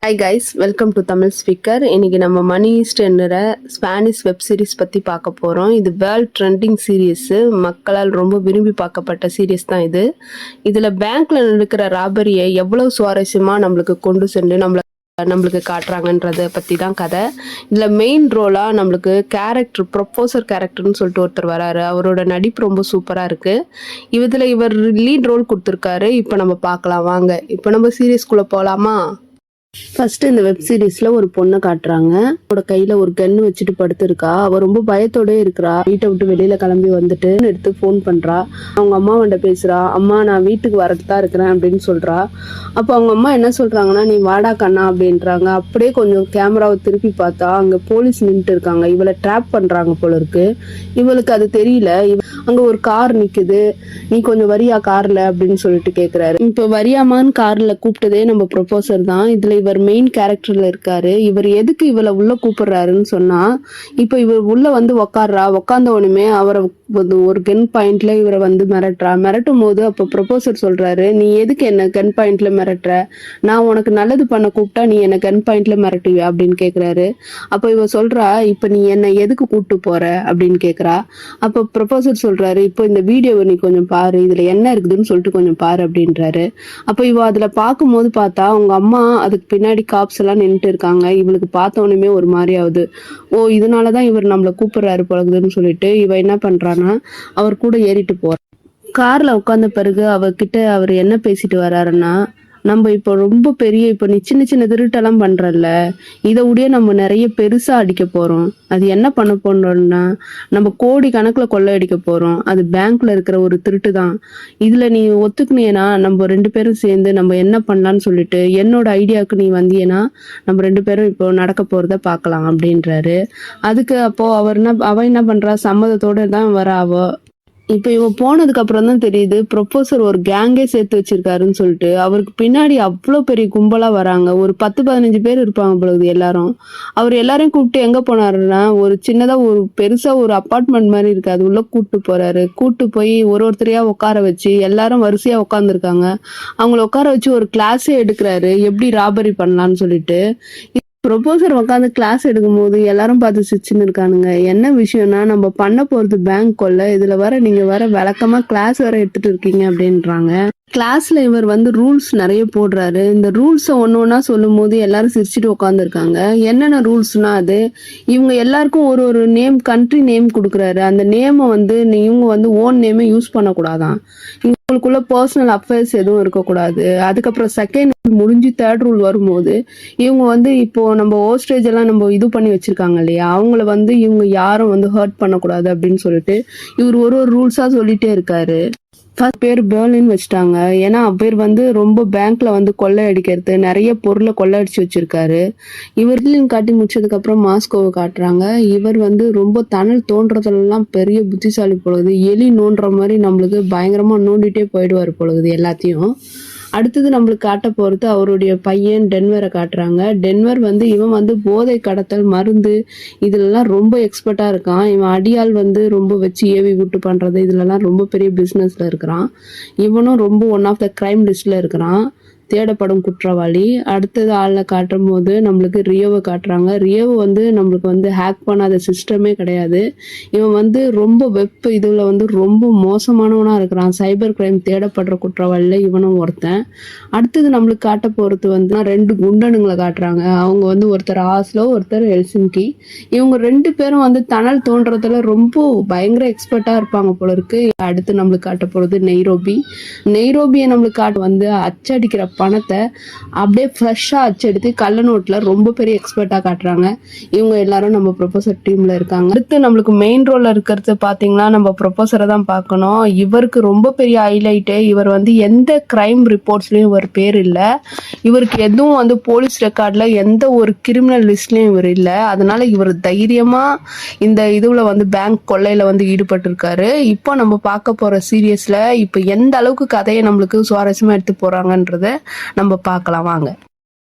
Hi guys, welcome to Tamil speaker. இன்னைக்கு நம்ம மணி ஈஸ்ட்ன்ற Spanish web series பற்றி பார்க்க போகிறோம். இது வேர்ல்ட் ட்ரெண்டிங் சீரியஸு, மக்களால் ரொம்ப விரும்பி பார்க்கப்பட்ட சீரியஸ் தான் இது. இதில் பேங்க்கில் நடக்கிற ராபரியை எவ்வளோ சுவாரஸ்யமாக நம்மளுக்கு கொண்டு சென்று நம்மளுக்கு காட்டுறாங்கன்றதை பற்றி தான் கதை. இதில் மெயின் ரோலாக நம்மளுக்கு கேரக்டர் ப்ரொபோசர் கேரக்டர்னு சொல்லிட்டு ஒருத்தர் வராரு. அவரோட நடிப்பு ரொம்ப சூப்பராக இருக்குது. இவர் லீட் ரோல் கொடுத்துருக்காரு. இப்போ நம்ம பார்க்கலாம் வாங்க. இப்போ நம்ம சீரியஸ்குள்ளே போகலாமா? ஃபர்ஸ்ட் இந்த வெப் சீரிஸ்ல ஒரு பொண்ணை காட்டுறாங்க. அவரோட கையில ஒரு கன்னு வச்சுட்டு படுத்திருக்கா. அவ ரொம்ப பயத்தோட இருக்கிறா. வீட்டை விட்டு வெளியில கிளம்பி வந்துட்டு எடுத்து போன் பண்றா. அவங்க அம்மாவண்ட பேசுறா. அம்மா, நான் வீட்டுக்கு வரதான் இருக்கிறேன் அப்படின்னு சொல்றா. அப்ப அவங்க அம்மா என்ன சொல்றாங்கன்னா, நீ வாடா கண்ணா அப்படின்றாங்க. அப்படியே கொஞ்சம் கேமராவை திருப்பி பார்த்தா அங்க போலீஸ் நின்றுட்டு இருக்காங்க. இவளை ட்ராப் பண்றாங்க போல இருக்கு. இவளுக்கு அது தெரியல. அங்க ஒரு கார் நிக்குது. நீ கொஞ்சம் வரியா கார்ல அப்படின்னு சொல்லிட்டு கேக்குறாரு. இப்ப வரியாமான்னு கார்ல கூப்பிட்டதே நம்ம ப்ரொபோசர் தான். இதுல இவர் மெயின் கேரக்டர்ல இருக்காரு. இவர் எதுக்கு இவளை உள்ள கூப்பிடுறாருன்னு சொன்னா, இப்ப இவர் உள்ள வந்து உக்காந்த உடனே அவரை ஒரு கன் பாயிண்ட்ல இவரை வந்து மிரட்டும் போது அப்ப ப்ரொபோசர் சொல்றாரு, நீ எதுக்கு என்ன கன் பாயிண்ட்ல மிரட்டுற? நான் உனக்கு நல்லது பண்ண கூப்பிட்டா நீ என்ன கன் பாயிண்ட்ல மிரட்டுவியா அப்படின்னு கேக்குறாரு. அப்ப இவ சொல்றா, இப்ப நீ என்ன எதுக்கு கூப்பிட்டு போற அப்படின்னு கேக்குறா. அப்ப ப்ரொபோசர் சொல்றாரு, இப்போ இந்த வீடியோவை நீ கொஞ்சம் பாரு, இதுல என்ன இருக்குதுன்னு சொல்லிட்டு கொஞ்சம் பாரு அப்படின்றாரு. அப்ப இவ அதுல பார்க்கும்போது பார்த்தா அவங்க அம்மா அதுக்கு பின்னாடி காப்ஸ் எல்லாம் நின்றுட்டு இருக்காங்க. இவளுக்கு பார்த்த உடனே ஒரு மாதிரி ஆகுது. ஓ, இதனாலதான் இவர் நம்மளை கூப்பிடுறாரு பழகுதுன்னு சொல்லிட்டு இவ என்ன பண்றான்னா அவர் கூட ஏறிட்டு போற. கார்ல உட்கார்ந்த பிறகு அவர்கிட்ட அவர் என்ன பேசிட்டு வர்றாருன்னா, நம்ம இப்போ ரொம்ப பெரிய இப்போ நீ சின்ன சின்ன திருட்டெல்லாம் பண்றல்ல, இதை உடைய நம்ம நிறைய பெருசா அடிக்க போறோம். அது என்ன பண்ண போறோம்னா, நம்ம கோடி கணக்குல கொள்ளையடிக்க போறோம். அது பேங்க்ல இருக்கிற ஒரு திருட்டு தான். இதுல நீ ஒத்துக்குனீனா நம்ம ரெண்டு பேரும் சேர்ந்து நம்ம என்ன பண்ணலாம்னு சொல்லிட்டு என்னோட ஐடியாவுக்கு நீ வந்தீங்கன்னா நம்ம ரெண்டு பேரும் இப்போ நடக்க போறத பார்க்கலாம் அப்படின்றாரு. அதுக்கு அப்போ அவ என்ன பண்றா, சம்மதத்தோட தான் வர அவ. இப்ப இவன் போனதுக்கு அப்புறம் தான் தெரியுது ப்ரொபோசர் ஒரு கேங்கே சேர்த்து வச்சிருக்காருன்னு சொல்லிட்டு. அவருக்கு பின்னாடி அவ்வளோ பெரிய கும்பலா வராங்க. ஒரு 10-15 பேர் இருப்பாங்க பொழுது எல்லாரும். அவர் எல்லாரையும் கூப்பிட்டு எங்க போனாருன்னா, ஒரு சின்னதா ஒரு பெருசா ஒரு அப்பார்ட்மெண்ட் மாதிரி இருக்கு, அது உள்ள கூப்பிட்டு போறாரு. கூப்பிட்டு போய் ஒருத்தரையா உட்கார வச்சு எல்லாரும் வரிசையா உட்காந்துருக்காங்க. அவங்கள உட்கார வச்சு ஒரு கிளாஸே எடுக்கிறாரு, எப்படி ராபரி பண்ணலான்னு சொல்லிட்டு. ப்ரொபோசர் உட்காந்து கிளாஸ் எடுக்கும் போது எல்லாரும் பார்த்து சிரிச்சுன்னு இருக்கானுங்க. என்ன விஷயம்னா, நம்ம பண்ண போறது பேங்க் கொள்ள, இதுல நீங்க விளக்கமா கிளாஸ் வேற எடுத்துட்டு இருக்கீங்க அப்படின்றாங்க. கிளாஸ்ல இவர் வந்து ரூல்ஸ் நிறைய போடுறாரு. இந்த ரூல்ஸை ஒன்னொன்னா சொல்லும் போது எல்லாரும் சிரிச்சுட்டு உட்காந்துருக்காங்க. என்னென்ன ரூல்ஸ்னா, அது இவங்க எல்லாருக்கும் ஒரு ஒரு நேம், கண்ட்ரி நேம் கொடுக்குறாரு. அந்த நேமை வந்து இவங்க வந்து ஓன் நேமை யூஸ் பண்ணக்கூடாதான். இவங்களுக்குள்ள பர்சனல் அஃபேர்ஸ் எதுவும் இருக்கக்கூடாது. அதுக்கப்புறம் செகண்ட் முடிஞ்சு தேர்ட் ரூல் வரும்போது இவங்க வந்து இப்போ நம்ம ஓஸ்டேஜ் எல்லாம் நம்ம இது பண்ணி வச்சிருக்காங்க இல்லையா, அவங்கள வந்து இவங்க யாரும் வந்து ஹர்ட் பண்ணக்கூடாது அப்படின்னு சொல்லிட்டு இவர் ஒரு ஒரு ரூல்ஸா சொல்லிட்டே இருக்காரு. பேர் பெர்லின் வச்சுட்டாங்க. ஏன்னா பேர் வந்து ரொம்ப பேங்க்ல வந்து கொள்ளை அடிக்கிறது, நிறைய பொருளை கொள்ளை அடிச்சு வச்சிருக்காரு. இவர் காட்டி முடிச்சதுக்கு அப்புறம் மாஸ்கோவை காட்டுறாங்க. இவர் வந்து ரொம்ப தணல் தோன்றதுலாம் பெரிய புத்திசாலி பொழுது, எலி நோண்டுற மாதிரி நம்மளுக்கு பயங்கரமா நோண்டிட்டே போயிடுவார் பொழுது எல்லாத்தையும். அடுத்தது நம்மளுக்கு காட்ட போறது அவருடைய பையன் டென்வரை காட்டுறாங்க. டென்வர் வந்து இவன் வந்து போதை கடத்தல், மருந்து இதுலலாம் ரொம்ப எக்ஸ்பர்ட்டா இருக்கான். இவன் அடியால் வந்து ரொம்ப வச்சு ஏவி விட்டு பண்றது, இதுலலாம் ரொம்ப பெரிய பிசினஸ்ல இருக்கிறான். இவனும் ரொம்ப ஒன் ஆஃப் த கிரைம் லிஸ்ட்ல இருக்கிறான், தேடப்படும் குற்றவாளி. அடுத்தது ஆளில் காட்டும் போது நம்மளுக்கு ரியோவை காட்டுறாங்க. ரியோவை வந்து நம்மளுக்கு வந்து ஹேக் பண்ணாத சிஸ்டமே கிடையாது. இவன் வந்து ரொம்ப வெப் இதில் வந்து ரொம்ப மோசமானவனா இருக்கிறான். சைபர் கிரைம் தேடப்படுற குற்றவாளியில் இவனும் ஒருத்தன். அடுத்தது நம்மளுக்கு காட்ட போகிறது வந்து 2 குண்டனுங்களை காட்டுறாங்க. அவங்க வந்து ஒருத்தர் ஆஸ்லோ, ஒருத்தர் ஹெல்சிங்கி. இவங்க 2 பேரும் வந்து தணல் தோன்றதுல ரொம்ப பயங்கர எக்ஸ்பர்ட்டா இருப்பாங்க போல இருக்கு. அடுத்து நம்மளுக்கு காட்ட போகிறது நெய்ரோபியை நம்மளுக்கு காட்ட வந்து அச்சடிக்கிற பணத்தை அப்படியே ஃப்ரெஷ்ஷாக அச்செடுத்து கள்ள நோட்டில் ரொம்ப பெரிய எக்ஸ்பர்ட்டாக காட்டுறாங்க. இவங்க எல்லாரும் நம்ம ப்ரொபோசர் டீமில் இருக்காங்க. அடுத்து நம்மளுக்கு மெயின் ரோலில் இருக்கிறது பார்த்தீங்கன்னா நம்ம ப்ரொபோசரை தான் பார்க்கணும். இவருக்கு ரொம்ப பெரிய ஹைலைட்டு, இவர் வந்து எந்த கிரைம் ரிப்போர்ட்ஸ்லையும் இவர் பேர் இல்லை. இவருக்கு எதுவும் வந்து போலீஸ் ரெக்கார்டில் எந்த ஒரு கிரிமினல் லிஸ்ட்லையும் இவர் இல்லை. அதனால இவர் தைரியமாக இந்த இதுல வந்து பேங்க் கொள்ளையில் வந்து ஈடுபட்டிருக்காரு. இப்போ நம்ம பார்க்க போகிற சீரியஸில் இப்போ எந்த அளவுக்கு கதையை நம்மளுக்கு சுவாரஸ்யமாக எடுத்து போகிறாங்கன்றத நம்ம பார்க்கலாம் வாங்க.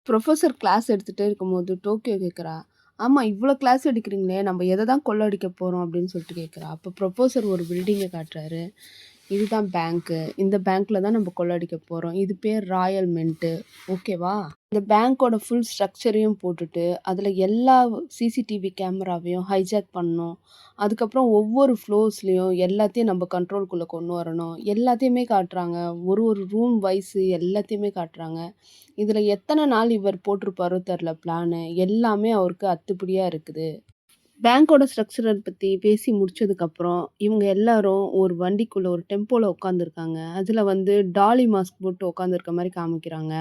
ப்ரொஃபஸர் கிளாஸ் எடுத்துகிட்டே இருக்கும்போது டோக்கியோ கேட்குறா, ஆமாம் இவ்வளோ கிளாஸ் எடுக்கிறீங்களே, நம்ம எதை தான் கொள்ளடிக்க போகிறோம் அப்படின்னு சொல்லிட்டு கேட்குறா. அப்போ ப்ரொஃபஸர் ஒரு பில்டிங்கை காட்டுறாரு. இதுதான் பேங்க்கு. இந்த பேங்க்ல தான் நம்ம கொள்ளடிக்க போறோம். இது பேர் ராயல் மின்ட்டு. ஓகேவா? இந்த பேங்க்கோட ஃபுல் ஸ்ட்ரக்சரையும் போட்டுட்டு, அதில எல்லா சிசிடிவி கேமராவையும் ஹைஜாக் பண்ணணும். அதுக்கப்புறம் ஒவ்வொரு ஃப்ளோர்ஸ்லயும் எல்லாத்தையும் நம்ம கண்ட்ரோல்குள்ள கொண்டு வரணும். எல்லாத்தையுமே காட்டுறாங்க. ஒரு ஒரு ரூம் வைஸு எல்லாத்தையுமே காட்டுறாங்க. இதில எத்தன நாள் இவர் போட்டிருப்பாரோ தெர்ல பிளானு. எல்லாமே அவருக்கு அத்துப்படியா இருக்குது. பேங்கோட ஸ்ட்ரக்சர பத்தி பேசி முடிச்சதுக்கப்புறம், இவங்க எல்லாரும் ஒரு வண்டிக்குள்ள ஒரு டெம்போல உட்காந்துருக்காங்க. அதுல வந்து டாலி மாஸ்க் போட்டு உட்காந்துருக்க மாரி காமிக்கிறாங்க.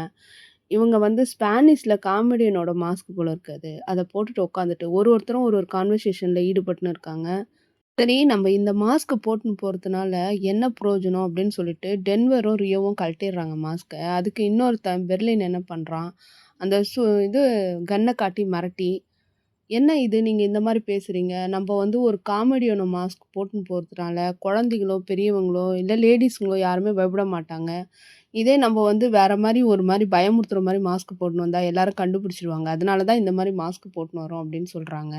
இவங்க வந்து ஸ்பானிஷ்ல காமெடியனோட மாஸ்க் போல இருக்கு அது. அத போட்டுட்டு உட்காந்துட்டு ஒருத்தரும் ஒரு ஒரு கான்வர்சேஷன்ல ஈடுபட்டுன்னு இருக்காங்க. சரி நம்ம இந்த மாஸ்க் போட்டுன்னு போறதுனால என்ன பிரயோஜனம் அப்படின்னு சொல்லிட்டு டென்வரும், ரியோவும் கழட்டிடுறாங்க மாஸ்க்க. அதுக்கு இன்னொருத்தன் பெர்லின் என்ன பண்றான், அந்த இது கன்ன காட்டி மிரட்டி என்ன இது நீங்க இந்த மாரி பேசுறீங்க? நம்ப வந்து ஒரு காமெடியான மாஸ்க் போட்டுன்னு போறதுனால, குழந்தைகளோ, பெரியவங்களோ, இல்ல லேடீஸுங்களோ யாருமே பயப்பட மாட்டாங்க. இதே நம்ப வந்து வேற மாரி ஒரு மாரி பயமுறுத்துற மாரி மாஸ்க் போட்டுன்னு வந்தா எல்லாரும் கண்டுபிடிச்சுருவாங்க. அதனால தான் இந்த மாரி மாஸ்க் போட்டுன்னு வரோம் அப்படின்னு சொல்றாங்க.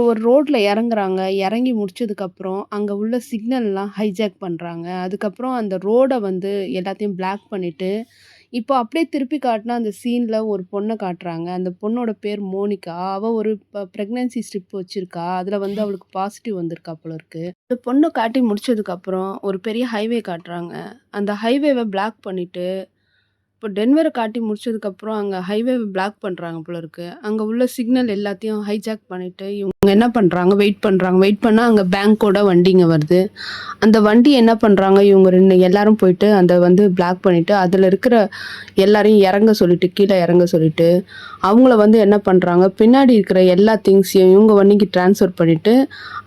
ஒரு ரோட்ல இறங்குறாங்க. இறங்கி முடிச்சதுக்கப்புறம், அங்க உள்ள சிக்னல்லாம் ஹைஜாக் பண்றாங்க. அதுக்கப்புறம் அந்த ரோட வந்து எல்லாத்தையும் பிளாக் பண்ணிட்டு, இப்போ அப்படியே திருப்பி காட்டுனா அந்த சீன்ல ஒரு பொண்ண காட்டுறாங்க. அந்த பொண்ணோட பேர் மோனிகா. அவ ஒரு பிரெக்னன்சி ஸ்ட்ரிப் வச்சிருக்கா. அதுல வந்து அவளுக்கு பாசிட்டிவ் வந்திருக்கா போல இருக்கு. இந்த பொண்ண காட்டி முடிச்சதுக்கப்புறம், ஒரு பெரிய ஹைவே காட்டுறாங்க. அந்த ஹைவேவ பிளாக் பண்ணிட்டு இப்போ டென்வர காட்டி முடிச்சதுக்கப்புறம், அங்க ஹைவேவ பிளாக் பண்றாங்க போல இருக்கு. அங்க உள்ள சிக்னல் எல்லாத்தையும் ஹைஜாக் பண்ணிட்டு, இவங்க என்ன பண்றாங்க, வெயிட் பண்றாங்க. வெயிட் பண்ணா அங்க பேங்கோட வண்டிங்க வருது. அந்த வண்டி என்ன பண்றாங்க, இவங்க 2 எல்லாரும் போயிட்டு அந்த வந்து பிளாக் பண்ணிட்டு, அதுல இருக்கிற எல்லாரையும் இறங்க சொல்லிட்டு, கீழ இறங்க சொல்லிட்டு, அவங்கள வந்து என்ன பண்றாங்க, பின்னாடி இருக்கிற எல்லா திங்ஸையும் இவங்க வண்டிக்கு ட்ரான்ஸ்ஃபர் பண்ணிட்டு,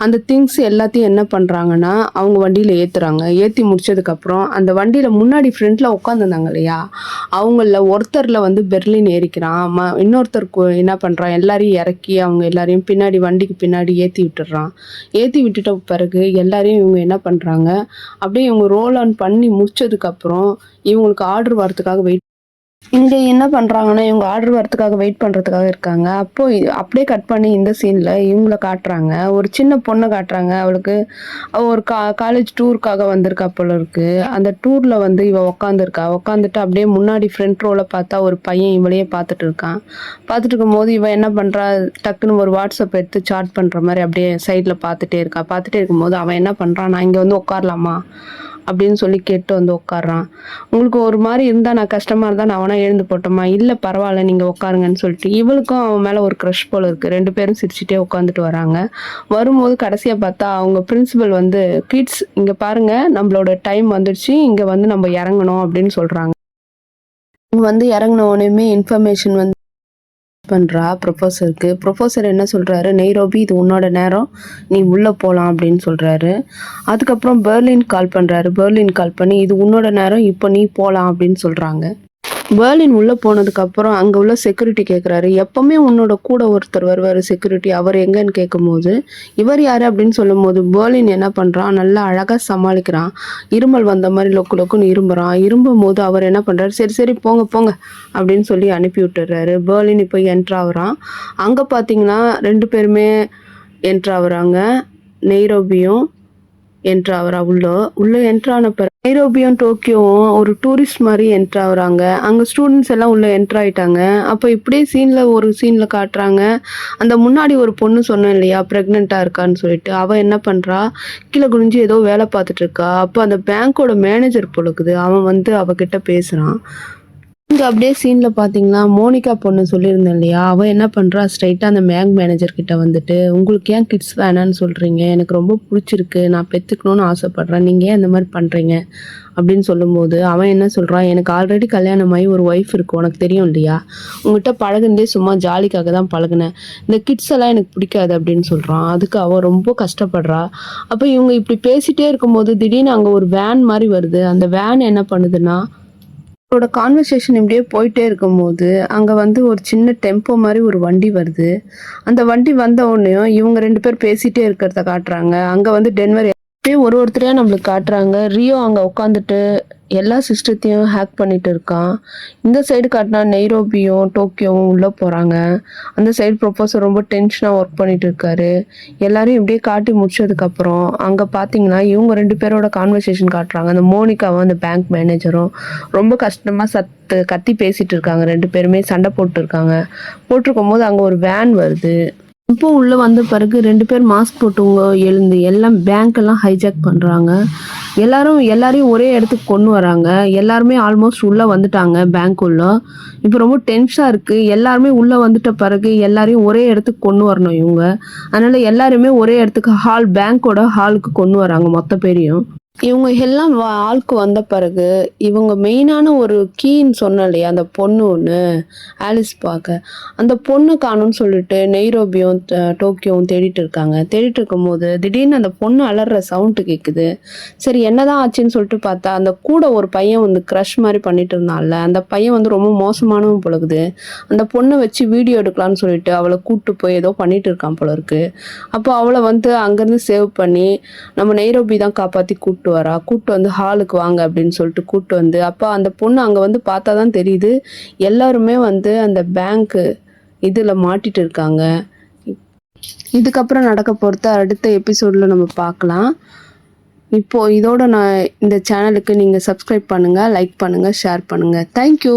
அந்த திங்ஸ் எல்லாத்தையும் என்ன பண்றாங்கன்னா, அவங்க வண்டியில ஏத்துறாங்க. ஏத்தி முடிச்சதுக்கப்புறம், அந்த வண்டியில முன்னாடி ஃப்ரண்ட்ல உட்காந்துருந்தாங்க இல்லையா, அவங்கள ஒருத்தர்ல வந்து பெர்லின் ஏறிக்கிறான். இன்னொருத்தர் என்ன பண்றான், எல்லாரையும் இறக்கி அவங்க எல்லாரையும் பின்னாடி வண்டிக்கு பின்னாடி ஏத்தி விட்டுடுறான். ஏத்தி விட்டுட்ட பிறகு எல்லாரையும் இவங்க என்ன பண்றாங்க, அப்படியே இவங்க ரோல் ஆன் பண்ணி முடிச்சதுக்கப்புறம், இவங்களுக்கு ஆர்டர் வரதுக்காக வெயிட் இங்க என்ன பண்றாங்கன்னா, இவங்க ஆர்டர் வரதுக்காக வெயிட் பண்றதுக்காக இருக்காங்க. அப்போ அப்படியே கட் பண்ணி இந்த சீன்ல இவங்கள காட்டுறாங்க. ஒரு சின்ன பொண்ண காட்டுறாங்க. அவ ஒரு காலேஜ் டூருக்காக வந்திருக்கா போல இருக்கு. அந்த டூர்ல வந்து இவ உட்காந்துருக்கா. உட்காந்துட்டு அப்படியே முன்னாடி ஃப்ரண்ட் ரோல பார்த்தா ஒரு பையன் இவளையே பார்த்துட்டு இருக்கான். பார்த்துட்டு இருக்கும்போது இவ என்ன பண்றா, டக்குன்னு ஒரு வாட்ஸ்அப் எடுத்து சாட் பண்ற மாரி அப்படியே சைட்ல பார்த்துட்டே இருக்கா. பார்த்துட்டே இருக்கும்போது அவன் என்ன பண்றான், நான் இங்க வந்து உட்காரலாமா அப்படின்னு சொல்லி கேட்டு வந்து உட்கார்றான். உங்களுக்கு ஒரு மாரி இருந்தா, நான் கஷ்டமா இருந்தா நான் வேணா எழுந்து போட்டுமா? இல்ல பரவால்ல நீங்க உட்காருங்கன்னு சொல்லிட்டு, இவளுக்கும் அவன் மேல ஒரு க்ரஷ் போல இருக்கு. 2 பேரும் சிரிச்சுட்டே உட்காந்துட்டு வராங்க. வரும்போது கடைசியா பார்த்தா அவங்க பிரின்சிபல் வந்து, "கிட்ஸ் இங்க பாருங்க, நம்மளோட டைம் வந்துடுச்சு. இங்க வந்து நம்ம இறங்கணும்" அப்படின்னு சொல்றாங்க. இவங்க வந்து இறங்குன உடனேயுமே இன்ஃபர்மேஷன் வந்து பண்றா ப்ரொஃபஸருக்கு. ப்ரொஃபஸர் என்ன சொல்றாரு, "நெய்ரோபி இது உன்னோட நேரம். நீ உள்ள போலாம்" அப்படின்னு சொல்றாரு. அதுக்கப்புறம் பெர்லின் கால் பண்றாரு. பெர்லின் கால் பண்ணி, "இது உன்னோட நேரம். இப்போ நீ போலாம்" அப்படின்னு சொல்றாங்க. பெர்லின் உள்ள போனதுக்கப்புறம் அங்க உள்ள செக்யூரிட்டி கேட்குறாரு, "எப்பவுமே உன்னோட கூட ஒருத்தர் வருவாரு செக்யூரிட்டி. அவர் எங்கன்னு?" கேட்கும்போது, "இவர் யாரு?" அப்படின்னு சொல்லும்போது, பெர்லின் என்ன பண்றான், நல்லா அழகா சமாளிக்கிறான். இருமல் வந்த மாரி லொக்கு லொக்குன்னு இருமுறான். இரும்பும்போது அவர் என்ன பண்றாரு, "சரி சரி போங்க போங்க" அப்படின்னு சொல்லி அனுப்பி விட்டுர்றாரு. பெர்லின் இப்போ என்டர் ஆகுறான். அங்க பார்த்தீங்கன்னா 2 பேருமே என்டர் ஆகுறாங்க. நெய்ரோபியும் என்டர் ஆகுறா உள்ள. உள்ள என்டர் ஆன பிறகு நைரோபியும் டோக்கியோவும் ஒரு டூரிஸ்ட் மாதிரி என்டர் ஆகுறாங்க. அங்க ஸ்டூடெண்ட்ஸ் எல்லாம் உள்ள என்டர் ஆயிட்டாங்க. அப்போ இப்படியே ஒரு சீன்ல காட்டுறாங்க. அந்த முன்னாடி ஒரு பொண்ணு சொன்னேன் இல்லையா, பிரெக்னெண்டா இருக்கான்னு சொல்லிட்டு, அவ என்ன பண்றா, கீழே குனிஞ்சு ஏதோ வேலை பார்த்துட்டு இருக்கா. அப்போ அந்த பேங்கோட மேனேஜர் பொழுக்குது. அவன் வந்து அவகிட்ட பேசுறான். இங்க அப்படியே சீன்ல பாத்தீங்கன்னா, மோனிகா பொண்ணு சொல்லியிருந்தேன் இல்லையா, அவ என்ன பண்றா, ஸ்ட்ரைட்டா அந்த பேங்க் மேனேஜர் கிட்ட வந்துட்டு, "உங்களுக்கு ஏன் கிட்ஸ் வேணான்னு சொல்றீங்க? எனக்கு ரொம்ப புடிச்சிருக்கு. நான் பெத்துக்கணும்னு ஆசைப்படுறேன். நீங்க ஏன் இந்த மாதிரி பண்றீங்க?" அப்படின்னு சொல்லும்போது, அவன் என்ன சொல்றான், "எனக்கு ஆல்ரெடி கல்யாணமாகி ஒரு ஒய்ஃப் இருக்கு. உனக்கு தெரியும் இல்லையா? உங்ககிட்ட பழகுனதே சும்மா ஜாலிக்காக தான் பழகுனேன். இந்த கிட்ஸ் எல்லாம் எனக்கு பிடிக்காது" அப்படின்னு சொல்றான். அதுக்கு அவ ரொம்ப கஷ்டப்படுறா. அப்ப இவங்க இப்படி பேசிட்டே இருக்கும்போது, திடீர்னு அங்க ஒரு வேன் மாதிரி வருது. அந்த வேன் என்ன பண்ணுதுன்னா, அவரோட கான்வர்சேஷன் இப்படியே போயிட்டே இருக்கும்போது, அங்க வந்து ஒரு சின்ன டெம்போ மாரி ஒரு வண்டி வருது. அந்த வண்டி வந்த உடனேயும் இவங்க 2 பேர் பேசிட்டே இருக்கிறத காட்டுறாங்க. அங்க வந்து டென்வர் அப்படியே ஒருத்தரையா நம்மளுக்கு காட்டுறாங்க. ரியோ அங்க உட்காந்துட்டு எல்லா சிஸ்டத்தையும் ஹேக் பண்ணிட்டு இருக்கான். இந்த சைடு காட்டினா நைரோபியும் டோக்கியோவும் உள்ளே போகிறாங்க. அந்த சைடு ப்ரொஃபஸர் ரொம்ப டென்ஷனாக ஒர்க் பண்ணிட்டு இருக்காரு. எல்லாரையும் இப்படியே காட்டி முடிச்சதுக்கப்புறம் அங்கே பார்த்தீங்கன்னா இவங்க 2 பேரோட கான்வர்சேஷன் காட்டுறாங்க. அந்த மோனிகாவும் அந்த பேங்க் மேனேஜரும் ரொம்ப கஷ்டமாக கத்தி பேசிட்டு இருக்காங்க. 2 பேருமே சண்டை போட்டுருக்காங்க. போட்டிருக்கும் போது அங்கே ஒரு வேன் வருது. இப்போ உள்ள வந்த பிறகு 2 பேர் மாஸ்க் போட்டவங்க எழுந்து எல்லாம் பேங்க் எல்லாம் ஹைஜாக் பண்றாங்க. எல்லாரையும் ஒரே இடத்துக்கு கொண்டு வராங்க. எல்லாருமே ஆல்மோஸ்ட் உள்ள வந்துட்டாங்க பேங்க் உள்ள. இப்போ ரொம்ப டென்ஷனா இருக்கு. எல்லாருமே உள்ள வந்துட்ட பிறகு எல்லாரையும் ஒரே இடத்துக்கு கொண்டு வரணும் இவங்க. அதனால எல்லாருமே ஒரே இடத்துக்கு பேங்கோட ஹாலுக்கு கொண்டு வராங்க மொத்த பேரையும். இவங்க எல்லாம் ஆளுக்கு வந்த பிறகு இவங்க மெயினான ஒரு கீன்னு சொன்னேன் இல்லையா, அந்த பொண்ணு ஒன்று ஆலிஸ் பார்க்க, அந்த பொண்ணு காணும்னு சொல்லிட்டு நெய்ரோபியும் டோக்கியோவும் தேடிட்டு இருக்காங்க. தேடிட்டு இருக்கும்போது திடீர்னு அந்த பொண்ணு அலற சவுண்டு கேட்குது. சரி என்னதான் ஆச்சுன்னு சொல்லிட்டு பார்த்தா அந்த கூட ஒரு பையன் வந்து க்ரஷ் மாதிரி பண்ணிட்டு இருந்தான்ல, அந்த பையன் வந்து ரொம்ப மோசமானவன் பொழுது. அந்த பொண்ணை வச்சு வீடியோ எடுக்கலான்னு சொல்லிட்டு அவளை கூப்பிட்டு போய் ஏதோ பண்ணிட்டு இருக்கான் போல இருக்கு. அப்போ அவளை வந்து அங்கேருந்து சேவ் பண்ணி நம்ம நைரோபி தான் காப்பாற்றி கூப்பிட்டு வந்து ஹாலுக்கு வாங்க அப்படின்னு சொல்லிட்டு கூப்பிட்டு வந்து, அப்போ அந்த பொண்ணு அங்கே வந்து பார்த்தா தான் தெரியுது எல்லாருமே வந்து அந்த பேங்க் இதில் மாட்டிட்டு இருக்காங்க. இதுக்கப்புறம் நடக்க போகிறத அடுத்த எபிசோடில் நம்ம பார்க்கலாம். இப்போ இதோட நான் இந்த சேனலுக்கு நீங்கள் சப்ஸ்கிரைப் பண்ணுங்கள், லைக் பண்ணுங்கள், ஷேர் பண்ணுங்கள். தேங்க்யூ.